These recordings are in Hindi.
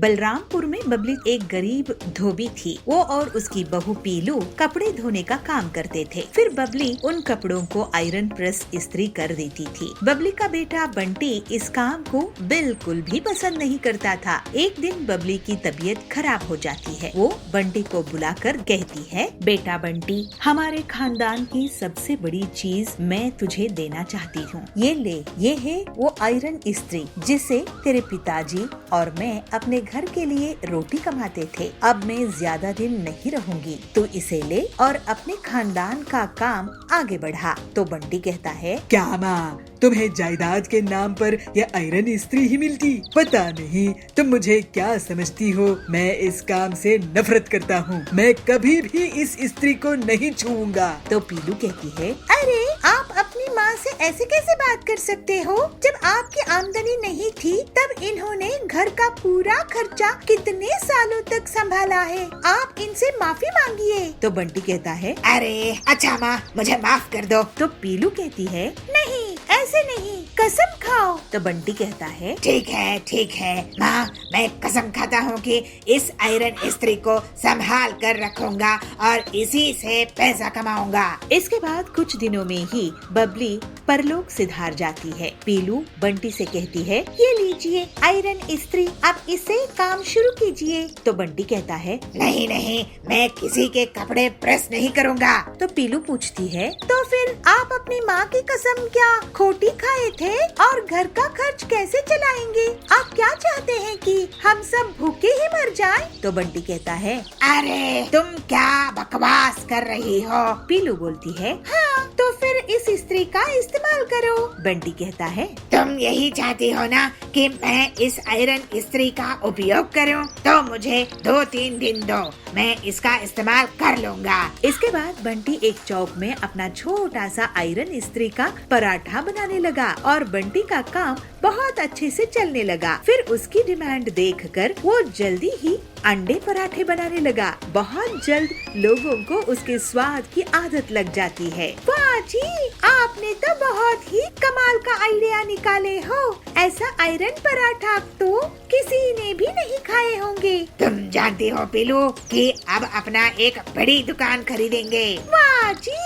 बलरामपुर में बबली एक गरीब धोबी थी। वो और उसकी बहू पीलू कपड़े धोने का काम करते थे। फिर बबली उन कपड़ों को आयरन प्रेस इस्त्री कर देती थी। बबली का बेटा बंटी इस काम को बिल्कुल भी पसंद नहीं करता था। एक दिन बबली की तबीयत खराब हो जाती है। वो बंटी को बुलाकर कहती है, बेटा बंटी, हमारे खानदान की सबसे बड़ी चीज मैं तुझे देना चाहती हूँ। ये ले, ये है वो आयरन इस्त्री जिसे तेरे पिताजी और मैं अपने घर के लिए रोटी कमाते थे। अब मैं ज्यादा दिन नहीं रहूंगी, तो इसे ले और अपने खानदान का काम आगे बढ़ा। तो बंटी कहता है, क्या माँ, तुम्हें जायदाद के नाम पर यह आयरन इस्त्री ही मिलती? पता नहीं तुम मुझे क्या समझती हो। मैं इस काम से नफरत करता हूँ। मैं कभी भी इस इस्त्री को नहीं छूऊंगा। तो पीलू कहती है, अरे आप अपनी माँ से ऐसे कैसे बात कर सकते हो? जब आपकी आमदनी नहीं थी तब इन्होंने घर का पूरा खर्चा कितने सालों तक संभाला है। आप इनसे माफी मांगिए। तो बंटी कहता है, अरे अच्छा माँ, मुझे माफ कर दो। तो पीलू कहती है, नहीं ऐसे नहीं, कसम खाओ। तो बंटी कहता है, ठीक है माँ, मैं कसम खाता हूँ कि इस आयरन इस्त्री को संभाल कर रखूंगा और इसी से पैसा कमाऊंगा। इसके बाद कुछ दिनों में ही बबली परलोक सिधार जाती है। पीलू बंटी से कहती है, ये लीजिए आयरन इस्त्री, अब इससे काम शुरू कीजिए। तो बंटी कहता है, नहीं, मैं किसी के कपड़े प्रेस नहीं करूँगा। तो पीलू पूछती है, तो फिर आप अपनी माँ की कसम क्या खोटी खाए थे और घर का खर्च कैसे चलाएंगे? आप क्या चाहते हैं कि हम सब भूखे ही मर जाएं? तो बंटी कहता है, अरे तुम क्या बकवास कर रही हो? पीलू बोलती है, हाँ, तो फिर इस इस्त्री का इस्तेमाल करो। बंटी कहता है, तुम यही चाहती हो ना कि मैं इस आयरन इस्त्री का उपयोग करूं? तो मुझे 2-3 दिन दो, मैं इसका इस्तेमाल कर लूंगा। इसके बाद बंटी एक चौक में अपना छोटा सा आयरन इस्त्री का पराठा बनाने लगा और बंटी का काम बहुत अच्छे से चलने लगा। फिर उसकी डिमांड देखकर वो जल्दी ही अंडे पराठे बनाने लगा। बहुत जल्द लोगों को उसके स्वाद की आदत लग जाती है। वाह जी, आपने तो बहुत ही कमाल का आइडिया निकाले हो। ऐसा आयरन पराठा तो किसी ने भी नहीं खाए होंगे। तुम जानती हो पीलू कि अब अपना एक बड़ी दुकान खरीदेंगे। वाह जी।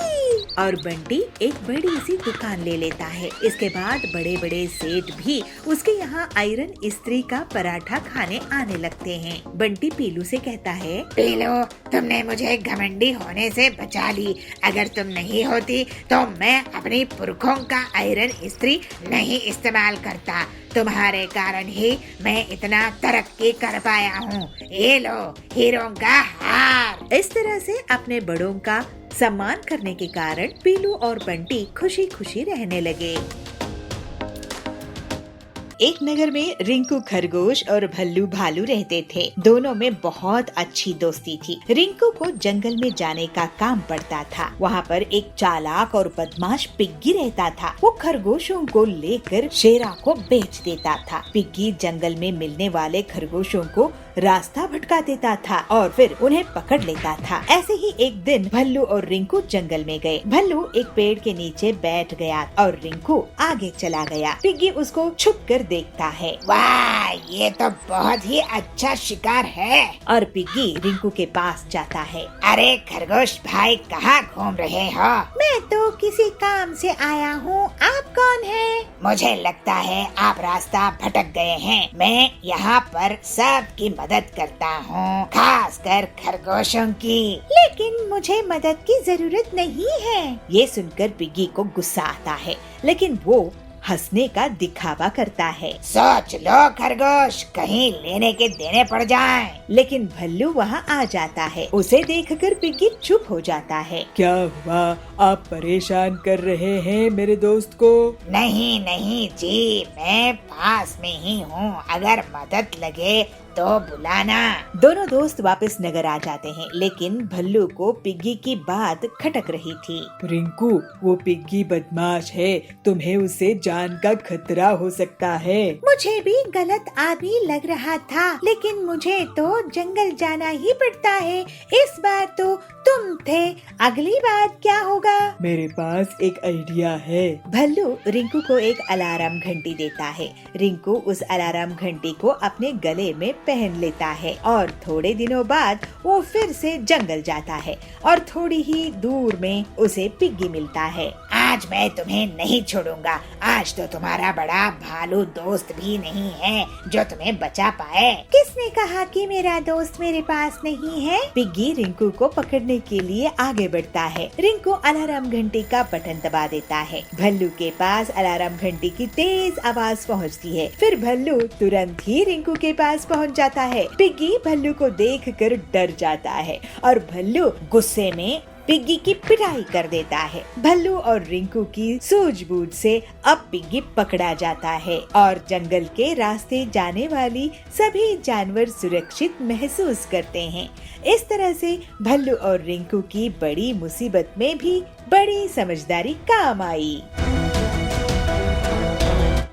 और बंटी एक बड़ी सी दुकान ले लेता है। इसके बाद बड़े बड़े सेठ भी उसके यहाँ आयरन इस्त्री का पराठा खाने आने लगते हैं। बंटी पीलू से कहता है, पीलू, तुमने मुझे घमंडी होने से बचा ली। अगर तुम नहीं होती तो मैं अपनी पुरखों का आयरन इस्त्री नहीं इस्तेमाल करता। तुम्हारे कारण ही मैं इतना तरक्की कर पाया हूँ। ये लो हीरों का हार। इस तरह से अपने बड़ों का सम्मान करने के कारण पीलू और बंटी खुशी खुशी रहने लगे। एक नगर में रिंकू खरगोश और भल्लू भालू रहते थे। दोनों में बहुत अच्छी दोस्ती थी। रिंकू को जंगल में जाने का काम पड़ता था। वहाँ पर एक चालाक और बदमाश पिग्गी रहता था। वो खरगोशों को लेकर शेरा को बेच देता था। पिग्गी जंगल में मिलने वाले खरगोशों को रास्ता भटका देता था और फिर उन्हें पकड़ लेता था। ऐसे ही एक दिन भल्लू और रिंकू जंगल में गए। भल्लू एक पेड़ के नीचे बैठ गया और रिंकू आगे चला गया। पिग्गी उसको छुप कर देखता है। वाह, ये तो बहुत ही अच्छा शिकार है। और पिग्गी रिंकू के पास जाता है। अरे खरगोश भाई, कहाँ घूम रहे हो? मैं तो किसी काम से आया हूँ। आप कौन है? मुझे लगता है आप रास्ता भटक गए हैं। मैं यहाँ पर सबकी मदद करता हूँ, खासकर खरगोशों की। लेकिन मुझे मदद की जरूरत नहीं है। ये सुनकर पिग्गी को गुस्सा आता है, लेकिन वो हंसने का दिखावा करता है। सोच लो खरगोश, कहीं लेने के देने पड़ जाएं। लेकिन भल्लू वहाँ आ जाता है। उसे देखकर पिग्गी चुप हो जाता है। क्या हुआ? आप परेशान कर रहे हैं मेरे दोस्त को? नहीं जी, मैं पास में ही हूँ। अगर मदद लगे तो बुलाना। दोनों दोस्त वापस नगर आ जाते हैं, लेकिन भल्लू को पिग्गी की बात खटक रही थी। रिंकू, वो पिग्गी बदमाश है, तुम्हें उसे जान का खतरा हो सकता है। मुझे भी गलत आदमी लग रहा था, लेकिन मुझे तो जंगल जाना ही पड़ता है। इस बार तो तुम थे, अगली बार क्या होगा? मेरे पास एक आइडिया है। भल्लू रिंकू को एक अलार्म घंटी देता है। रिंकू उस अलार्म घंटी को अपने गले में पहन लेता है और थोड़े दिनों बाद वो फिर से जंगल जाता है और थोड़ी ही दूर में उसे पिग्गी मिलता है। आज मैं तुम्हें नहीं छोड़ूंगा। आज तो तुम्हारा बड़ा भालू दोस्त भी नहीं है जो तुम्हें बचा पाए। किसने कहा कि मेरा दोस्त मेरे पास नहीं है? पिग्गी रिंकू को पकड़ने के लिए आगे बढ़ता है। रिंकू अलार्म घंटी का बटन दबा देता है। भल्लू के पास अलार्म घंटी की तेज आवाज पहुंचती है। फिर भल्लू तुरंत ही रिंकू के पास पहुंच जाता है। पिग्गी भल्लू को देखकर डर जाता है और भल्लू गुस्से में पिग्गी की पिटाई कर देता है। भल्लू और रिंकू की सूझबूझ से अब पिग्गी पकड़ा जाता है और जंगल के रास्ते जाने वाली सभी जानवर सुरक्षित महसूस करते हैं। इस तरह से भल्लू और रिंकू की बड़ी मुसीबत में भी बड़ी समझदारी काम आई।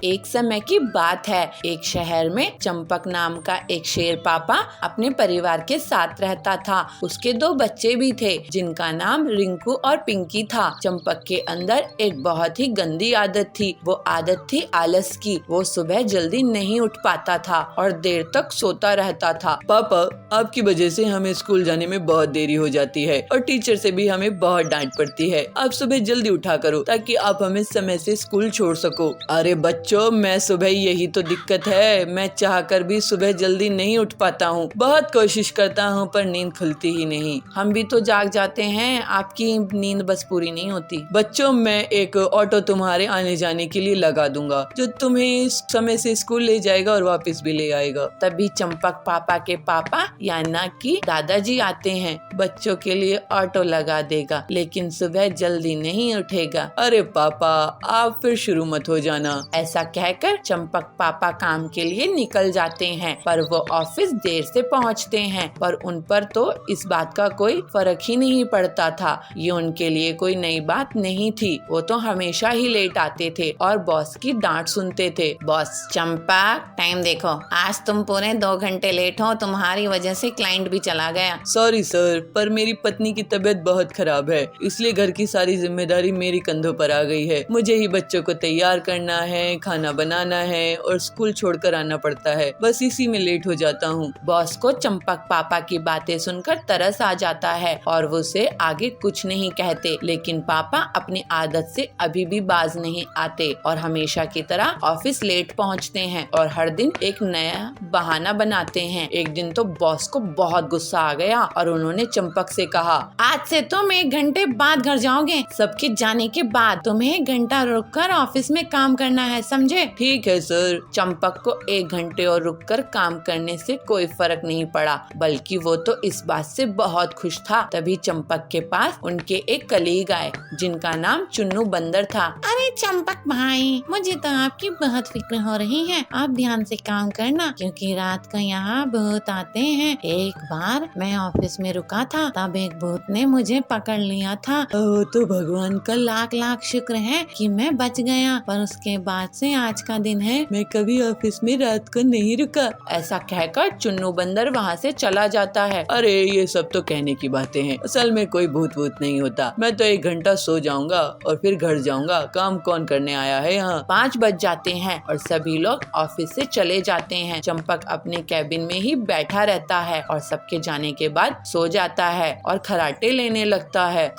एक समय की बात है, एक शहर में चंपक नाम का एक शेर पापा अपने परिवार के साथ रहता था। उसके 2 बच्चे भी थे जिनका नाम रिंकू और पिंकी था। चंपक के अंदर एक बहुत ही गंदी आदत थी। वो आदत थी आलस की। वो सुबह जल्दी नहीं उठ पाता था और देर तक सोता रहता था। पापा, आपकी वजह से हमें स्कूल जाने में बहुत देरी हो जाती है और टीचर से भी हमें बहुत डांट पड़ती है। आप सुबह जल्दी उठा करो ताकि आप हमें समय से स्कूल छोड़ सको। अरे बच्चों, मैं सुबह, यही तो दिक्कत है। मैं चाहकर भी सुबह जल्दी नहीं उठ पाता हूँ। बहुत कोशिश करता हूँ पर नींद खुलती ही नहीं। हम भी तो जाग जाते हैं, आपकी नींद बस पूरी नहीं होती। बच्चों, मैं एक ऑटो तुम्हारे आने जाने के लिए लगा दूंगा जो तुम्हें समय से स्कूल ले जाएगा और वापस भी ले आएगा। तभी चंपक पापा के पापा यानी कि दादाजी आते हैं। बच्चों के लिए ऑटो लगा देगा लेकिन सुबह जल्दी नहीं उठेगा। अरे पापा, आप फिर शुरू मत हो जाना। ऐसा कहकर चंपक पापा काम के लिए निकल जाते हैं पर वो ऑफिस देर से पहुंचते हैं। पर उन पर तो इस बात का कोई फर्क ही नहीं पड़ता था। ये उनके लिए कोई नई बात नहीं थी। वो तो हमेशा ही लेट आते थे और बॉस की डांट सुनते थे। बॉस, चंपक, टाइम देखो, आज तुम पूरे 2 घंटे लेट हो। तुम्हारी वजह से क्लाइंट भी चला गया। सॉरी सर, पर मेरी पत्नी की तबीयत बहुत खराब है, इसलिए घर की सारी जिम्मेदारी मेरी कंधों पर आ गई है। मुझे ही बच्चों को तैयार करना है, खाना बनाना है और स्कूल छोड़कर आना पड़ता है। बस इसी में लेट हो जाता हूँ। बॉस को चंपक पापा की बातें सुनकर तरस आ जाता है और वो उसे आगे कुछ नहीं कहते। लेकिन पापा अपनी आदत से अभी भी बाज नहीं आते और हमेशा की तरह ऑफिस लेट पहुँचते हैं और हर दिन एक नया बहाना बनाते हैं। एक दिन तो बॉस को बहुत गुस्सा आ गया और उन्होंने चंपक से कहा, आज से तुम 1 घंटे बाद घर जाओगे। सबके जाने के बाद तुम्हें 1 घंटा रुककर ऑफिस में काम करना है, समझे? ठीक है सर। चंपक को 1 घंटे और रुककर काम करने से कोई फर्क नहीं पड़ा, बल्कि वो तो इस बात से बहुत खुश था। तभी चंपक के पास उनके एक कलीग आए जिनका नाम चुन्नू बंदर था। अरे चंपक भाई, मुझे तो आपकी बहुत फिक्र हो रही है। आप ध्यान से काम करना क्योंकि रात को यहाँ भूत आते हैं। एक बार मैं ऑफिस में रुका था, तब एक भूत ने मुझे पकड़ लिया था। तो भगवान का लाख लाख शुक्र है कि मैं बच गया, पर उसके बाद से आज का दिन है, मैं कभी ऑफिस में रात को नहीं रुका। ऐसा कहकर चुन्नू बंदर वहाँ से चला जाता है। अरे ये सब तो कहने की बातें हैं, असल में कोई भूत वूत नहीं होता। मैं तो 1 घंटा सो जाऊंगा और फिर घर जाऊंगा। काम कौन करने आया है यहाँ? 5 बज जाते हैं और सभी लोग ऑफिस से चले जाते हैं। चंपक अपने कैबिन में ही बैठा रहता है और सबके जाने के बाद सो जाता है और खराटे लेने लगता है।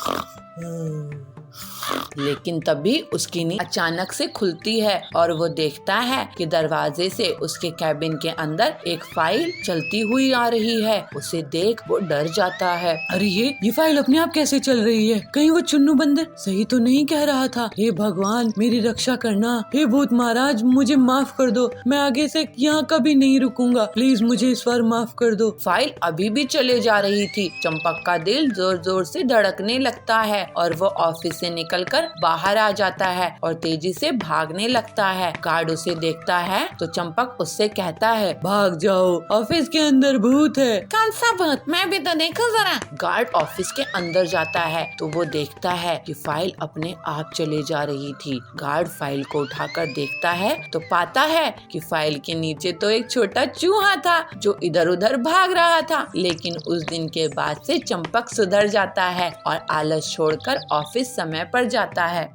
लेकिन तभी उसकी नींद अचानक से खुलती है और वो देखता है कि दरवाजे से उसके कैबिन के अंदर एक फाइल चलती हुई आ रही है। उसे देख वो डर जाता है। अरे ये फाइल अपने आप कैसे चल रही है? कहीं वो चुन्नू बंदर सही तो नहीं कह रहा था? हे भगवान, मेरी रक्षा करना। हे भूत महाराज, मुझे माफ कर दो। मैं आगे से यहाँ कभी नहीं रुकूंगा। प्लीज मुझे इस बार माफ कर दो। फाइल अभी भी चले जा रही थी। चंपक का दिल जोर जोर से धड़कने लगता है और वो ऑफिस से निकल निकलकर बाहर आ जाता है और तेजी से भागने लगता है। गार्ड उसे देखता है तो चंपक उससे कहता है, भाग जाओ, ऑफिस के अंदर भूत है। कौन सा भूत? मैं भी तो देखूं जरा। गार्ड ऑफिस के अंदर जाता है तो वो देखता है कि फाइल अपने आप चले जा रही थी। गार्ड फाइल को उठाकर देखता है तो पाता है कि फाइल के नीचे तो एक छोटा चूहा था जो इधर उधर भाग रहा था। लेकिन उस दिन के बाद से चंपक सुधर जाता है और आलस छोड़कर ऑफिस समय पर जाता है।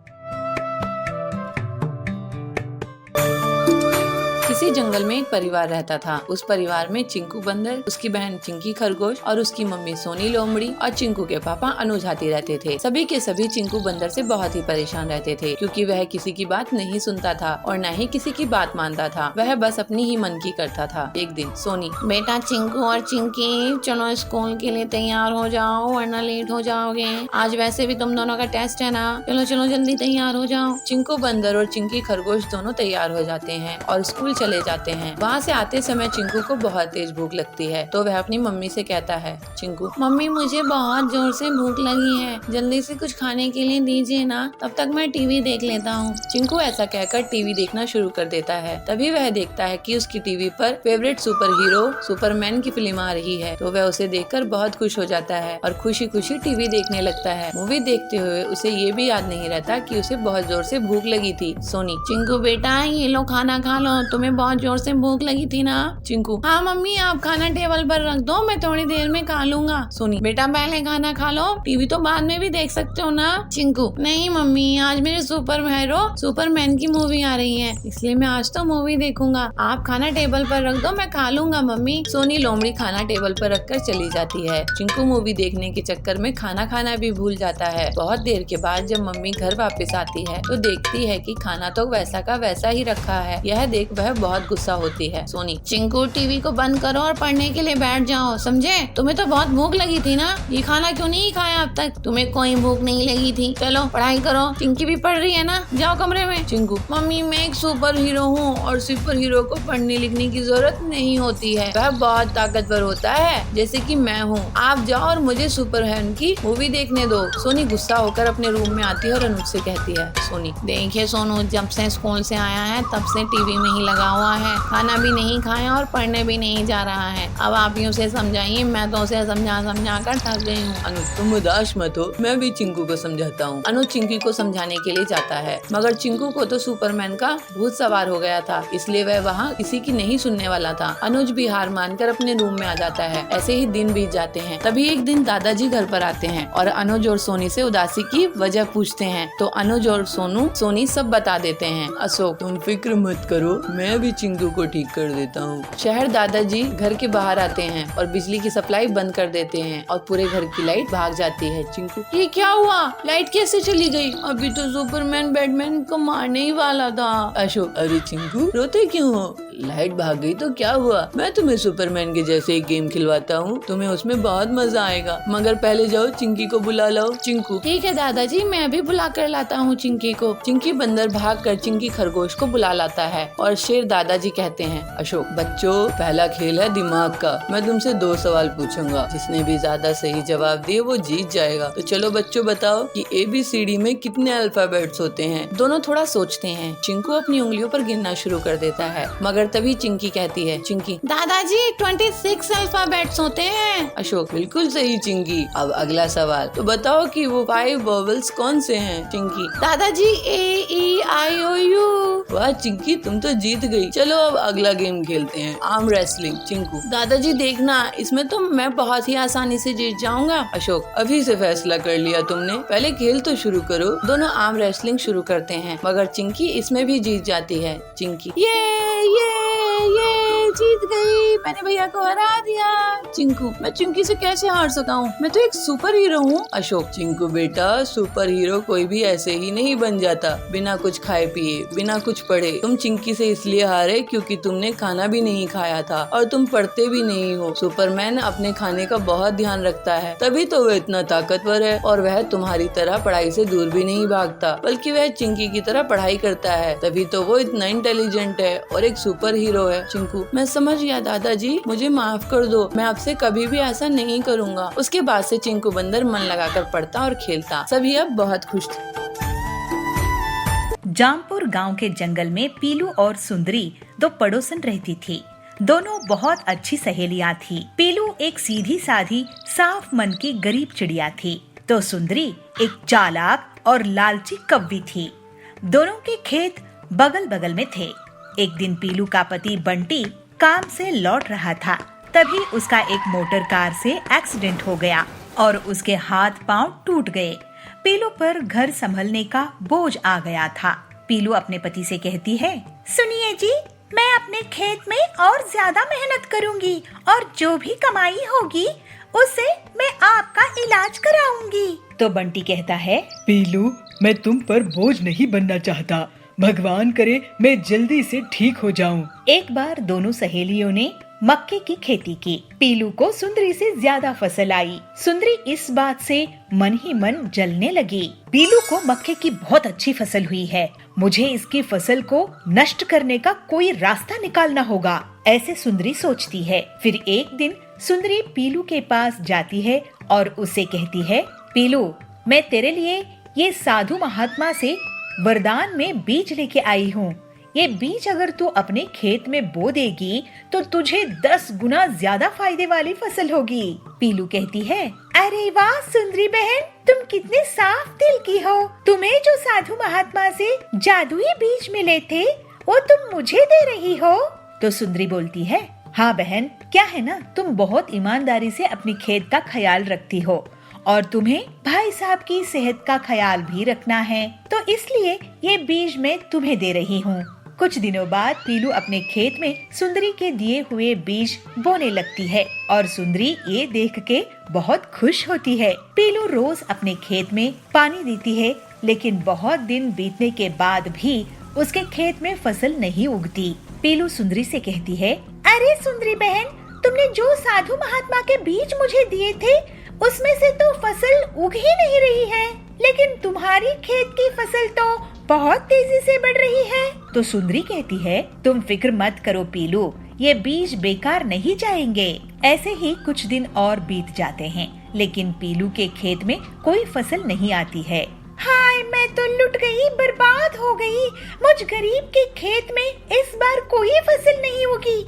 किसी जंगल में एक परिवार रहता था। उस परिवार में चिंकू बंदर, उसकी बहन चिंकी खरगोश और उसकी मम्मी सोनी लोमड़ी और चिंकू के पापा अनुज हाथी रहते थे। सभी के सभी चिंकू बंदर से बहुत ही परेशान रहते थे क्योंकि वह किसी की बात नहीं सुनता था और न ही किसी की बात मानता था। वह बस अपनी ही मन की करता था। एक दिन सोनी, बेटा चिंकू और चिंकी, चलो स्कूल के लिए तैयार हो जाओ वरना लेट हो जाओगे। आज वैसे भी तुम दोनों का टेस्ट है ना, चलो चलो जल्दी तैयार हो जाओ। चिंकू बंदर और चिंकी खरगोश दोनों तैयार हो जाते हैं और स्कूल चले जाते हैं। वहाँ से आते समय चिंकू को बहुत तेज भूख लगती है तो वह अपनी मम्मी से कहता है, चिंकू, मम्मी मुझे बहुत जोर से भूख लगी है, जल्दी से कुछ खाने के लिए दीजिए ना, तब तक मैं टीवी देख लेता हूँ। चिंकू ऐसा कहकर टीवी देखना शुरू कर देता है। तभी वह देखता है कि उसकी टीवी पर फेवरेट सुपर हीरो सुपरमैन की फिल्म आ रही है तो वह उसे देखकर बहुत खुश हो जाता है और खुशी खुशी टीवी देखने लगता है। मूवी देखते हुए उसे ये भी याद नहीं रहता कि उसे बहुत जोर से भूख लगी थी। सोनी, चिंकू बेटा ये लो खाना खा लो, तुम्हें बहुत जोर से भूख लगी थी ना। चिंकू, हाँ मम्मी आप खाना टेबल पर रख दो, मैं थोड़ी देर में खा लूंगा। सोनी, बेटा पहले खाना खा लो, टीवी तो बाद में भी देख सकते हो ना। चिंकू, नहीं मम्मी आज मेरे सुपर हीरो सुपरमैन की मूवी आ रही है इसलिए मैं आज तो मूवी देखूंगा। आप खाना टेबल पर रख दो, मैं खा लूंगा मम्मी। सोनी लोमड़ी खाना टेबल पर रखकर चली जाती है। चिंकू मूवी देखने के चक्कर में खाना खाना भी भूल जाता है। बहुत देर के बाद जब मम्मी घर वापस आती है तो देखती है कि खाना तो वैसा का वैसा ही रखा है। यह देख वह बहुत गुस्सा होती है। सोनी, चिंकू टीवी को बंद करो और पढ़ने के लिए बैठ जाओ, समझे? तुम्हें तो बहुत भूख लगी थी ना, ये खाना क्यों नहीं खाया अब तक? तुम्हें कोई भूख नहीं लगी थी, चलो पढ़ाई करो। चिंकी भी पढ़ रही है ना, जाओ कमरे में। चिंकू, मम्मी मैं एक सुपर हीरो हूँ और सुपर हीरो को पढ़ने लिखने की जरूरत नहीं होती है, वह बहुत ताकतवर होता है जैसे कि मैं हूँ। आप जाओ और मुझे सुपरमैन की मूवी देखने दो। सोनी गुस्सा होकर अपने रूम में आती है और अनुज से कहती है, सोनी, देखिए सोनू, जब से स्कूल से आया है तब से टीवी में ही लगा हुआ है, खाना भी नहीं खाया और पढ़ने भी नहीं जा रहा है। अब आप ही उसे समझाइए, मैं तो उसे समझा कर थक गई हूँ। अनुज, तुम उदास मत हो, मैं भी चिंकू को समझाता हूँ। अनुज चिंकी को समझाने के लिए जाता है मगर चिंकू को तो सुपरमैन का भूत सवार हो गया था इसलिए वह वहाँ किसी की नहीं सुनने वाला था। अनुज भी हार मानकर अपने रूम में आ जाता है। ऐसे ही दिन बीत जाते हैं। तभी एक दिन दादाजी घर पर आते हैं और अनुज और सोनी से उदासी की वजह पूछते हैं तो अनुज और सोनी सब बता देते हैं। अशोक, तुम फिक्र मत करो, मैं भी चिंकू को ठीक कर देता हूँ। शहर दादाजी घर के बाहर आते हैं और बिजली की सप्लाई बंद कर देते हैं और पूरे घर की लाइट भाग जाती है। चिंकू, ये क्या हुआ? लाइट कैसे चली गई? अभी तो सुपरमैन बैटमैन को मारने ही वाला था। अशोक, अरे चिंकू रोते क्यों हो? लाइट भाग गई तो क्या हुआ, मैं तुम्हें सुपरमैन के जैसे एक गेम खिलवाता हूँ, तुम्हें उसमें बहुत मजा आएगा। मगर पहले जाओ चिंकी को बुला लाओ। चिंकू, ठीक है दादाजी, मैं अभी बुला कर लाता हूँ चिंकी को। चिंकी बंदर भागकर चिंकी खरगोश को बुला लाता है और शेर दादाजी कहते हैं, अशोक, बच्चों पहला खेल है दिमाग का। मैं तुमसे 2 सवाल पूछूंगा, जिसने भी ज्यादा सही जवाब दिए वो जीत जाएगा। तो चलो बच्चों बताओ कि ABCD में कितने अल्फाबेट्स होते हैं? दोनों थोड़ा सोचते हैं। चिंकू अपनी उंगलियों पर गिनना शुरू कर देता है मगर तभी चिंकी कहती है, चिंकी, दादाजी 26 अल्फाबेट्स होते हैं। अशोक, बिल्कुल सही चिंकी। अब अगला सवाल, तो बताओ कि वो 5 वोवेल्स कौन से हैं? चिंकी, दादाजी AEIOU। वाह चिंकी, तुम तो जीत गई। चलो अब अगला गेम खेलते हैं, आर्म रेसलिंग। चिंकू, दादाजी देखना, इसमें तो मैं बहुत ही आसानी से जीत जाऊंगा। अशोक, अभी से फैसला कर लिया तुमने, पहले खेल तो शुरू करो। दोनों आर्म रेसलिंग शुरू करते हैं मगर चिंकी इसमें भी जीत जाती है। चिंकी, ये जीत गई, मैंने भैया को हरा दिया। चिंकू, मैं चिंकी से कैसे हार सकता हूँ, मैं तो एक सुपर हीरो हूँ। अशोक, चिंकू बेटा, सुपर हीरो कोई भी ऐसे ही नहीं बन जाता बिना कुछ खाए पिए, बिना कुछ पढ़े। तुम चिंकी से इसलिए हारे क्योंकि तुमने खाना भी नहीं खाया था और तुम पढ़ते भी नहीं हो। सुपरमैन अपने खाने का बहुत ध्यान रखता है, तभी तो वह इतना ताकतवर है और वह तुम्हारी तरह पढ़ाई से दूर भी नहीं भागता, बल्कि वह चिंकी की तरह पढ़ाई करता है, तभी तो वो इतना इंटेलिजेंट है और एक सुपर हीरो है। चिंकू, मैं समझ गया दादाजी, मुझे माफ कर दो, मैं आपसे कभी भी ऐसा नहीं करूँगा। उसके बाद से चिंकू बंदर मन लगाकर पढ़ता और खेलता। सभी अब बहुत खुश थे। जामपुर गांव के जंगल में पीलू और सुंदरी दो पड़ोसन रहती थी। दोनों बहुत अच्छी सहेलियां थी। पीलू एक सीधी साधी साफ मन की गरीब चिड़िया थी, तो सुंदरी एक चालाक और लालची कव्वी थी। दोनों के खेत बगल बगल में थे। एक दिन पीलू का पति बंटी काम से लौट रहा था, तभी उसका एक मोटर कार से एक्सीडेंट हो गया और उसके हाथ पांव टूट गए। पीलू पर घर संभलने का बोझ आ गया था। पीलू अपने पति से कहती है, सुनिए जी, मैं अपने खेत में और ज्यादा मेहनत करूंगी और जो भी कमाई होगी उससे मैं आपका इलाज कराऊंगी। तो बंटी कहता है, पीलू, मैं तुम पर बोझ नहीं बनना चाहता। भगवान करे मैं जल्दी से ठीक हो जाऊं। एक बार दोनों सहेलियों ने मक्के की खेती की। पीलू को सुंदरी से ज्यादा फसल आई। सुंदरी इस बात से मन ही मन जलने लगी। पीलू को मक्के की बहुत अच्छी फसल हुई है, मुझे इसकी फसल को नष्ट करने का कोई रास्ता निकालना होगा, ऐसे सुंदरी सोचती है। फिर एक दिन सुंदरी पीलू के पास जाती है और उससे कहती है, पीलू, मैं तेरे लिए ये साधु महात्मा से वरदान में बीज लेके आई हूँ। ये बीज अगर तू अपने खेत में बो देगी तो तुझे 10 गुना ज्यादा फायदे वाली फसल होगी। पीलू कहती है, अरे वाह सुंदरी बहन, तुम कितने साफ दिल की हो। तुम्हें जो साधु महात्मा से जादुई बीज मिले थे वो तुम मुझे दे रही हो। तो सुंदरी बोलती है, हाँ बहन, क्या है ना, तुम बहुत ईमानदारी से अपनी खेत का ख्याल रखती हो और तुम्हें भाई साहब की सेहत का ख्याल भी रखना है, तो इसलिए ये बीज मैं तुम्हें दे रही हूँ। कुछ दिनों बाद पीलू अपने खेत में सुंदरी के दिए हुए बीज बोने लगती है और सुंदरी ये देख के बहुत खुश होती है। पीलू रोज अपने खेत में पानी देती है, लेकिन बहुत दिन बीतने के बाद भी उसके खेत में फसल नहीं उगती। पीलू सुंदरी से कहती है, अरे सुंदरी बहन, तुमने जो साधु महात्मा के बीज मुझे दिए थे उसमें से तो फसल उग ही नहीं रही है, लेकिन तुम्हारी खेत की फसल तो बहुत तेजी से बढ़ रही है। तो सुंदरी कहती है, तुम फिक्र मत करो पीलू, ये बीज बेकार नहीं जाएंगे। ऐसे ही कुछ दिन और बीत जाते हैं, लेकिन पीलू के खेत में कोई फसल नहीं आती है। हाय, मैं तो लुट गई, बर्बाद हो गई। मुझ गरीब के खेत में इस बार कोई फसल नहीं होगी।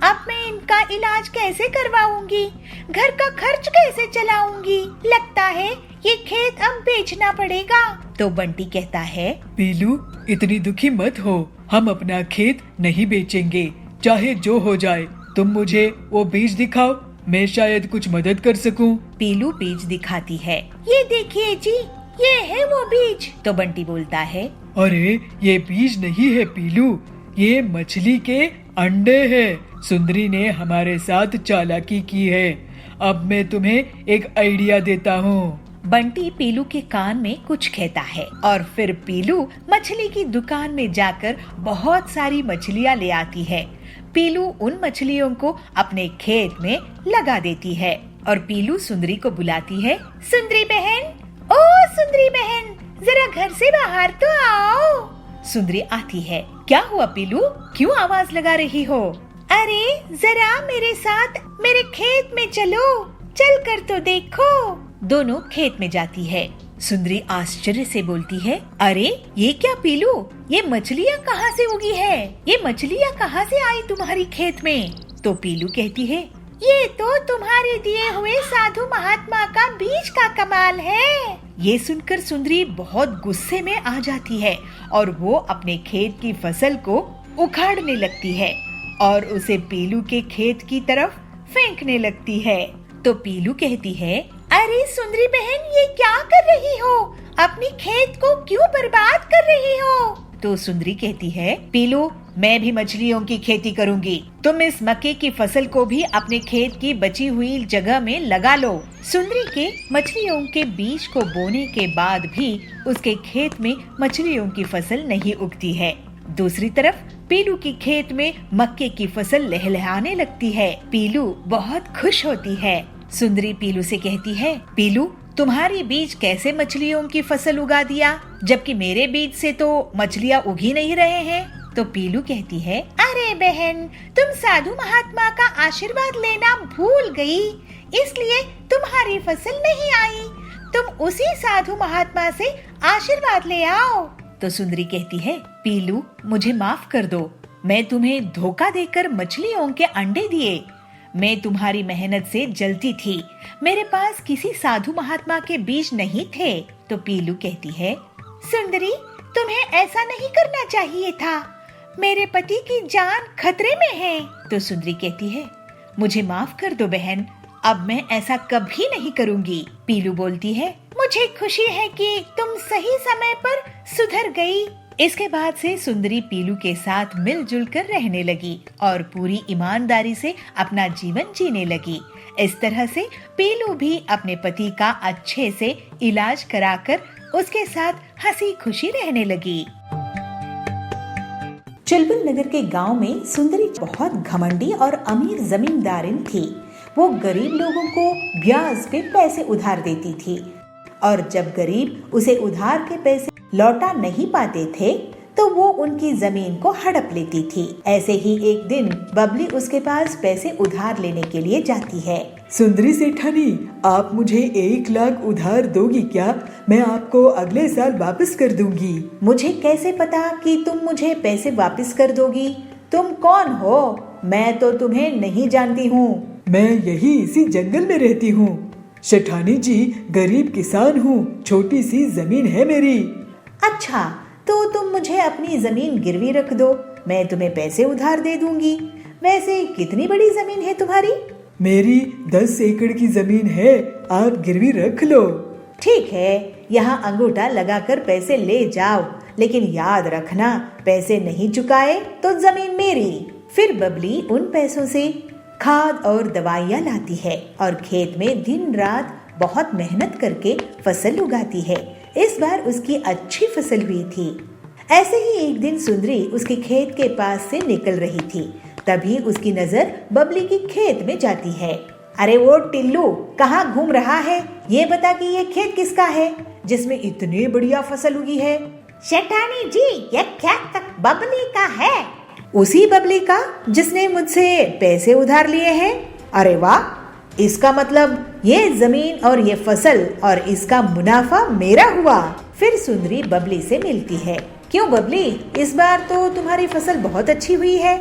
अब मैं इनका इलाज कैसे करवाऊंगी, घर का खर्च कैसे चलाऊंगी। लगता है ये खेत अब बेचना पड़ेगा। तो बंटी कहता है, पीलू, इतनी दुखी मत हो, हम अपना खेत नहीं बेचेंगे, चाहे जो हो जाए। तुम मुझे वो बीज दिखाओ, मैं शायद कुछ मदद कर सकूं। पीलू बीज दिखाती है। ये देखिए जी, ये है वो बीज। तो बंटी बोलता है, अरे ये बीज नहीं है पीलू, ये मछली के अंडे हैं। सुंदरी ने हमारे साथ चालाकी की है। अब मैं तुम्हें एक आइडिया देता हूँ। बंटी पीलू के कान में कुछ कहता है और फिर पीलू मछली की दुकान में जाकर बहुत सारी मछलियाँ ले आती है। पीलू उन मछलियों को अपने खेत में लगा देती है और पीलू सुंदरी को बुलाती है, सुंदरी बहन, ओ सुंदरी बहन, जरा घर से बाहर तो आओ। सुंदरी आती है। क्या हुआ पीलू, क्यों आवाज लगा रही हो? अरे जरा मेरे साथ मेरे खेत में चलो, चल कर तो देखो। दोनों खेत में जाती है। सुंदरी आश्चर्य से बोलती है, अरे ये क्या पीलू, ये मछलियाँ कहाँ से उगी है? ये मछलियाँ कहाँ से आई तुम्हारी खेत में? तो पीलू कहती है, ये तो तुम्हारे दिए हुए साधु महात्मा का बीज का कमाल है। ये सुनकर सुंदरी बहुत गुस्से में आ जाती है और वो अपने खेत की फसल को उखाड़ने लगती है और उसे पीलू के खेत की तरफ फेंकने लगती है। तो पीलू कहती है, अरे सुंदरी बहन, ये क्या कर रही हो? अपनी खेत को क्यों बर्बाद कर रही हो? तो सुंदरी कहती है, पीलू, मैं भी मछलियों की खेती करूंगी। तुम इस मक्के की फसल को भी अपने खेत की बची हुई जगह में लगा लो। सुंदरी के मछलियों के बीज को बोने के बाद भी उसके खेत में मछलियों की फसल नहीं उगती है। दूसरी तरफ पीलू की खेत में मक्के की फसल लहलहाने लगती है। पीलू बहुत खुश होती है। सुंदरी पीलू से कहती है, पीलू, तुम्हारी बीज कैसे मछलियों की फसल उगा दिया, जबकि मेरे बीज से तो मछलियाँ उग ही नहीं रहे हैं। तो पीलू कहती है, अरे बहन, तुम साधु महात्मा का आशीर्वाद लेना भूल गई, इसलिए तुम्हारी फसल नहीं आई। तुम उसी साधु महात्मा से आशीर्वाद ले आओ। तो सुंदरी कहती है, पीलू मुझे माफ कर दो, मैं तुम्हें धोखा देकर मछलियों के अंडे दिए। मैं तुम्हारी मेहनत से जलती थी, मेरे पास किसी साधु महात्मा के बीज नहीं थे। तो पीलू कहती है, सुंदरी तुम्हें ऐसा नहीं करना चाहिए था, मेरे पति की जान खतरे में है। तो सुंदरी कहती है, मुझे माफ कर दो बहन, अब मैं ऐसा कभी नहीं करूंगी। पीलू बोलती है, मुझे खुशी है कि तुम सही समय पर सुधर गई। इसके बाद से सुंदरी पीलू के साथ मिलजुल कर रहने लगी और पूरी ईमानदारी से अपना जीवन जीने लगी। इस तरह से पीलू भी अपने पति का अच्छे से इलाज कराकर उसके साथ हंसी खुशी रहने लगी। चुलबुल नगर के गांव में सुंदरी बहुत घमंडी और अमीर जमींदारिन थी। वो गरीब लोगों को ब्याज पे पैसे उधार देती थी और जब गरीब उसे उधार के पैसे लौटा नहीं पाते थे तो वो उनकी जमीन को हड़प लेती थी। ऐसे ही एक दिन बबली उसके पास पैसे उधार लेने के लिए जाती है। सुंदरी सेठानी, आप मुझे 1 लाख उधार दोगी क्या? मैं आपको अगले साल वापस कर दूंगी। मुझे कैसे पता कि तुम मुझे पैसे वापस कर दोगी? तुम कौन हो? मैं तो तुम्हें नहीं जानती हूँ। मैं यही इसी जंगल में रहती हूँ। सेठानी जी, गरीब किसान हूँ, छोटी सी जमीन है मेरी। अच्छा, तो तुम मुझे अपनी जमीन गिरवी रख दो, मैं तुम्हें पैसे उधार दे दूंगी। वैसे कितनी बड़ी जमीन है तुम्हारी? मेरी 10 एकड़ की जमीन है, आप गिरवी रख लो। ठीक है, यहाँ अंगूठा लगाकर पैसे ले जाओ, लेकिन याद रखना पैसे नहीं चुकाए तो जमीन मेरी। फिर बबली उन पैसों से खाद और दवाइयाँ लाती है और खेत में दिन रात बहुत मेहनत करके फसल उगाती है। इस बार उसकी अच्छी फसल हुई थी। ऐसे ही एक दिन सुंदरी उसके खेत के पास से निकल रही थी, तभी उसकी नजर बबली की खेत में जाती है। अरे वो टिल्लू, कहाँ घूम रहा है? ये बता कि ये खेत किसका है जिसमें इतनी बढ़िया फसल उगी है? सेठानी जी, ये खेत तक बबली का है। उसी बबली का जिसने मुझसे पैसे उधार लिए हैं? अरे वाह, इसका मतलब ये जमीन और ये फसल और इसका मुनाफा मेरा हुआ। फिर सुंदरी बबली से मिलती है। क्यों बबली, इस बार तो तुम्हारी फसल बहुत अच्छी हुई है,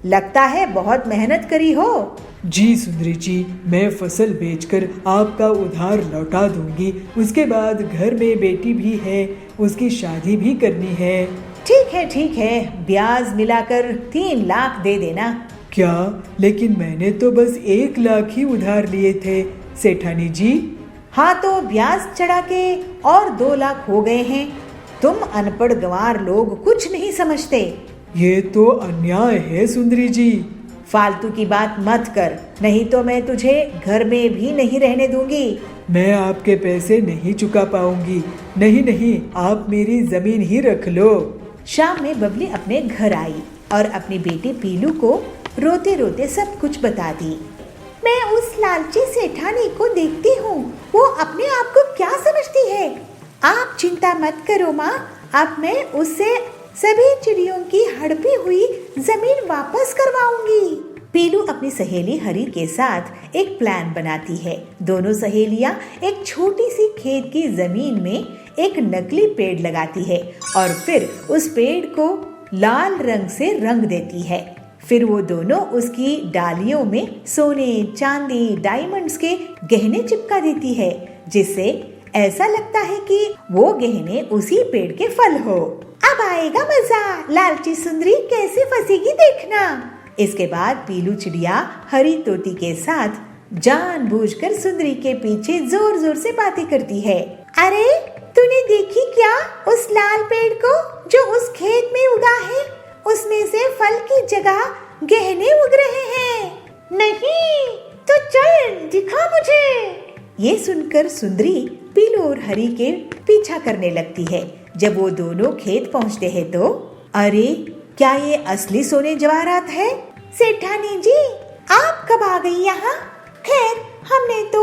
लगता है बहुत मेहनत करी हो। जी सुंदरी जी, मैं फसल बेचकर आपका उधार लौटा दूंगी। उसके बाद घर में बेटी भी है, उसकी शादी भी करनी है। ठीक है, ब्याज मिलाकर 3 लाख दे देना। क्या? लेकिन मैंने तो बस 1 लाख ही उधार लिए थे सेठानी जी। हाँ, तो ब्याज चढ़ा के और 2 लाख हो गए हैं। तुम अनपढ़ गंवार लोग कुछ नहीं समझते। ये तो अन्याय है सुंदरी जी। फालतू की बात मत कर, नहीं तो मैं तुझे घर में भी नहीं रहने दूंगी। मैं आपके पैसे नहीं चुका पाऊंगी। नहीं, आप मेरी जमीन ही रख लो। शाम में बबली अपने घर आई और अपनी बेटी पीलू को रोते रोते सब कुछ बता दी। मैं उस लालची सेठानी को देखती हूँ, वो अपने आप को क्या समझती है। आप चिंता मत करो माँ, अब मैं उससे सभी चिड़ियों की हड़पी हुई जमीन वापस करवाऊंगी। पीलू अपनी सहेली हरी के साथ एक प्लान बनाती है। दोनों सहेलियां एक छोटी सी खेत की जमीन में एक नकली पेड़ लगाती है और फिर उस पेड़ को लाल रंग से रंग देती है। फिर वो दोनों उसकी डालियों में सोने, चांदी, डायमंड्स के गहने चिपका देती है, जिससे ऐसा लगता है कि वो गहने उसी पेड़ के फल हो। अब आएगा मजा, लालची सुंदरी कैसे फंसेगी देखना। इसके बाद पीलू चिड़िया हरी तोती के साथ जानबूझकर सुंदरी के पीछे जोर जोर से बातें करती है। अरे तूने देखी क्या उस लाल पेड़ को जो उस खेत में उगा है? उसमें से फल की जगह गहने उग रहे हैं। नहीं तो चल दिखा मुझे। ये सुनकर सुंदरी पीलू और हरी के पीछा करने लगती है। जब वो दोनों खेत पहुंचते हैं तो अरे क्या ये असली सोने जवाहरात है? सेठानी जी, आप कब आ गई यहाँ? खैर, हमने तो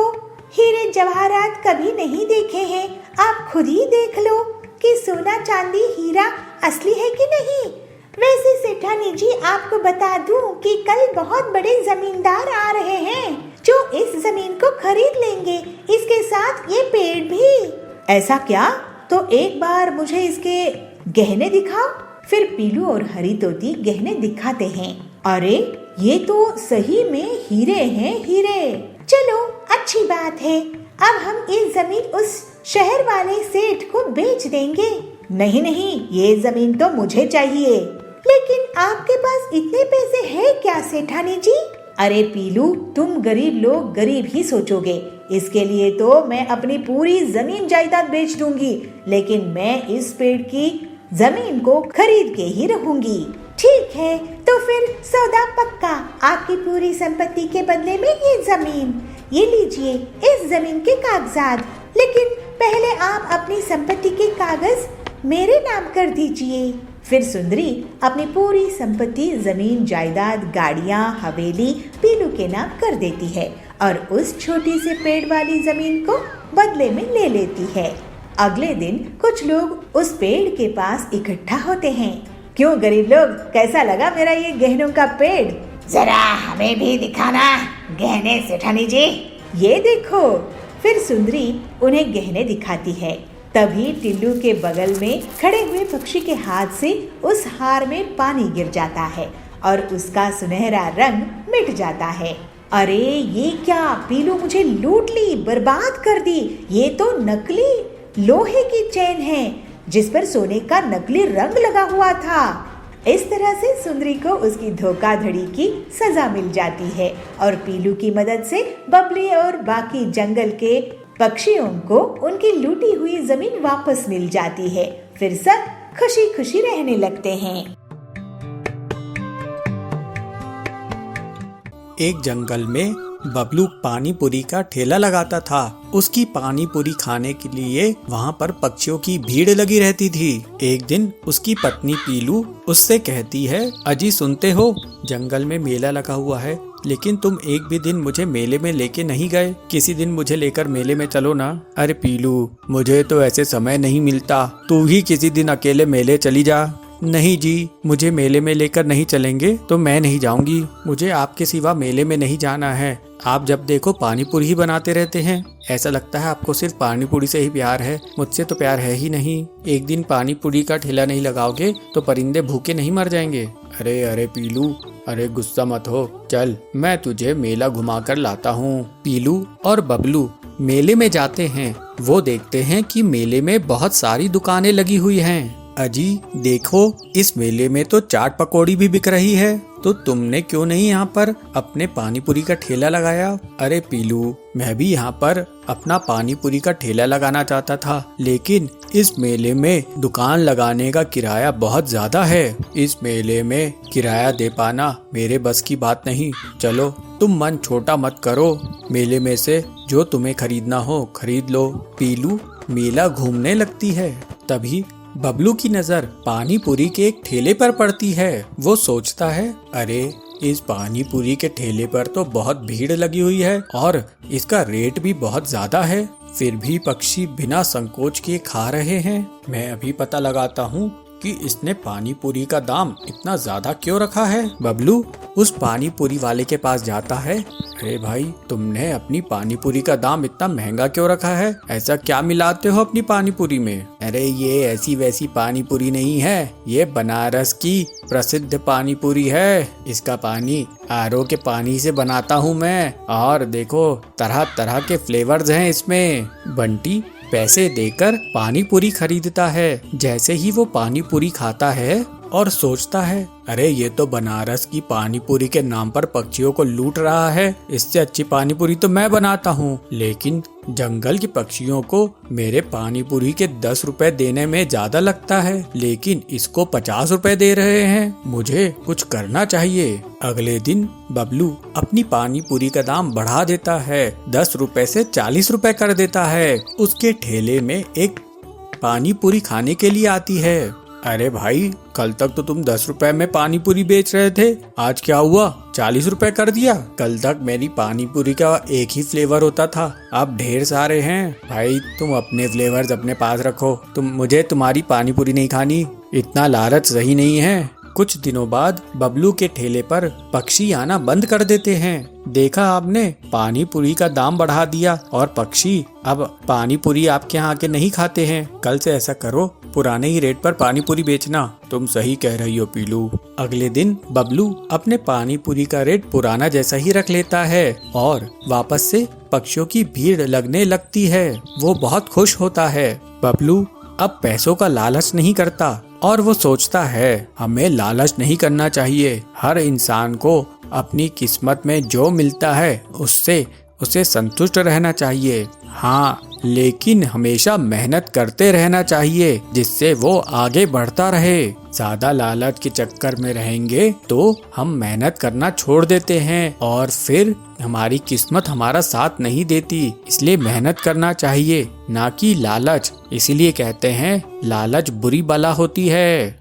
हीरे जवाहरात कभी नहीं देखे हैं, आप खुद ही देख लो कि सोना चांदी हीरा असली है कि नहीं। वैसे सेठानी जी, आपको बता दूं कि कल बहुत बड़े जमींदार आ रहे हैं जो इस जमीन को खरीद लेंगे, इसके साथ ये पेड़ भी। ऐसा क्या? तो एक बार मुझे इसके गहने दिखाओ। फिर पीलू और हरी तोती गहने दिखाते हैं। अरे ये तो सही में हीरे हैं, हीरे। चलो अच्छी बात है, अब हम ये जमीन उस शहर वाले सेठ को बेच देंगे। नहीं नहीं, ये जमीन तो मुझे चाहिए। लेकिन आपके पास इतने पैसे हैं क्या सेठानी जी? अरे पीलू, तुम गरीब लोग गरीब ही सोचोगे। इसके लिए तो मैं अपनी पूरी जमीन जायदाद बेच दूंगी, लेकिन मैं इस पेड़ की जमीन को खरीद के ही रहूंगी। ठीक है, तो फिर सौदा पक्का। आपकी पूरी संपत्ति के बदले में ये जमीन। ये लीजिए इस जमीन के कागजात। लेकिन पहले आप अपनी संपत्ति के कागज मेरे नाम कर दीजिए। फिर सुंदरी अपनी पूरी संपत्ति, जमीन जायदाद, गाड़ियाँ, हवेली पीलू के नाम कर देती है और उस छोटी से पेड़ वाली जमीन को बदले में ले लेती है। अगले दिन कुछ लोग उस पेड़ के पास इकट्ठा होते हैं। क्यों गरीब लोग, कैसा लगा मेरा ये गहनों का पेड़? जरा हमें भी दिखाना गहने सेठानी जी। ये देखो। फिर सुंदरी उन्हें गहने दिखाती है। तभी टिल्लू के बगल में खड़े हुए पक्षी के हाथ से उस हार में पानी गिर जाता है और उसका सुनहरा रंग मिट जाता है। अरे ये क्या, पीलू मुझे लूट ली, बर्बाद कर दी। ये तो नकली लोहे की चेन है जिस पर सोने का नकली रंग लगा हुआ था। इस तरह से सुंदरी को उसकी धोखाधड़ी की सजा मिल जाती है और पीलू की मदद से बबली और बाकी जंगल के पक्षियों को उनकी लूटी हुई जमीन वापस मिल जाती है। फिर सब खुशी खुशी रहने लगते हैं। एक जंगल में बबलू पानी पूरी का ठेला लगाता था। उसकी पानी पूरी खाने के लिए वहाँ पर पक्षियों की भीड़ लगी रहती थी। एक दिन उसकी पत्नी पीलू उससे कहती है, अजी सुनते हो, जंगल में मेला लगा हुआ है, लेकिन तुम एक भी दिन मुझे मेले में लेके नहीं गए। किसी दिन मुझे लेकर मेले में चलो ना। अरे पीलू, मुझे तो ऐसे समय नहीं मिलता, तू ही किसी दिन अकेले मेले चली जा। नहीं जी, मुझे मेले में लेकर नहीं चलेंगे तो मैं नहीं जाऊंगी। मुझे आपके सिवा मेले में नहीं जाना है। आप जब देखो पानी पूरी ही बनाते रहते हैं। ऐसा लगता है आपको सिर्फ पानी पूरी से ही प्यार है, मुझसे तो प्यार है ही नहीं। एक दिन पानी पूरी का ठेला नहीं लगाओगे तो परिंदे भूखे नहीं मर जाएंगे। अरे अरे पीलू, अरे गुस्सा मत हो, चल मैं तुझे मेला घुमा कर लाता हूँ। पीलू और बबलू मेले में जाते हैं। वो देखते हैं कि मेले में बहुत सारी दुकानें लगी हुई हैं। अजी देखो, इस मेले में तो चाट पकौड़ी भी बिक रही है, तो तुमने क्यों नहीं यहाँ पर अपने पानी पूरी का ठेला लगाया? अरे पीलू, मैं भी यहाँ पर अपना पानी पूरी का ठेला लगाना चाहता था, लेकिन इस मेले में दुकान लगाने का किराया बहुत ज्यादा है। इस मेले में किराया दे पाना मेरे बस की बात नहीं। चलो तुम मन छोटा मत करो, मेले में से जो तुम्हें खरीदना हो खरीद लो। पीलू मेला घूमने लगती है। तभी बबलू की नजर पानी पूरी के एक ठेले पर पड़ती है। वो सोचता है, अरे इस पानी पूरी के ठेले पर तो बहुत भीड़ लगी हुई है और इसका रेट भी बहुत ज्यादा है, फिर भी पक्षी बिना संकोच के खा रहे हैं। मैं अभी पता लगाता हूँ कि इसने पानी पूरी का दाम इतना ज्यादा क्यों रखा है। बबलू उस पानी पूरी वाले के पास जाता है। अरे भाई, तुमने अपनी पानी पूरी का दाम इतना महंगा क्यों रखा है? ऐसा क्या मिलाते हो अपनी पानी पूरी में? अरे ये ऐसी वैसी पानी पूरी नहीं है, ये बनारस की प्रसिद्ध पानी पूरी है। इसका पानी आरओ के पानी से बनाता हूँ मैं, और देखो तरह तरह के फ्लेवर्स हैं इसमें। बंटी पैसे देकर पानी पूरी खरीदता है। जैसे ही वो पानी पूरी खाता है और सोचता है, अरे ये तो बनारस की पानी पूरी के नाम पर पक्षियों को लूट रहा है, इससे अच्छी पानी पूरी तो मैं बनाता हूँ। लेकिन जंगल के पक्षियों को मेरे पानी पूरी के 10 रुपए देने में ज्यादा लगता है, लेकिन इसको 50 रुपए दे रहे हैं। मुझे कुछ करना चाहिए। अगले दिन बबलू अपनी पानी पूरी का दाम बढ़ा देता है, 10 रुपए से 40 रुपए कर देता है। उसके ठेले में एक पानी पूरी खाने के लिए आती है। अरे भाई, कल तक तो तुम 10 रुपए में पानी पूरी बेच रहे थे, आज क्या हुआ 40 रुपए कर दिया? कल तक मेरी पानी पूरी का एक ही फ्लेवर होता था, अब ढेर सारे हैं। भाई तुम अपने फ्लेवर्स अपने पास रखो, मुझे तुम्हारी पानी पूरी नहीं खानी, इतना लालच सही नहीं है। कुछ दिनों बाद बबलू के ठेले पर पक्षी आना बंद कर देते हैं। देखा आपने, पानी पूरी का दाम बढ़ा दिया और पक्षी अब पानी पूरी आपके यहाँ आके नहीं खाते हैं। कल से ऐसा करो, पुराने ही रेट पर पानी पूरी बेचना। तुम सही कह रही हो पीलू। अगले दिन बबलू अपने पानी पूरी का रेट पुराना जैसा ही रख लेता है और वापस से पक्षियों की भीड़ लगने लगती है। वो बहुत खुश होता है। बबलू अब पैसों का लालच नहीं करता और वो सोचता है हमें लालच नहीं करना चाहिए। हर इंसान को अपनी किस्मत में जो मिलता है उससे उसे संतुष्ट रहना चाहिए। हाँ, लेकिन हमेशा मेहनत करते रहना चाहिए जिससे वो आगे बढ़ता रहे। ज्यादा लालच के चक्कर में रहेंगे तो हम मेहनत करना छोड़ देते हैं और फिर हमारी किस्मत हमारा साथ नहीं देती। इसलिए मेहनत करना चाहिए, ना कि लालच। इसीलिए कहते हैं लालच बुरी बला होती है।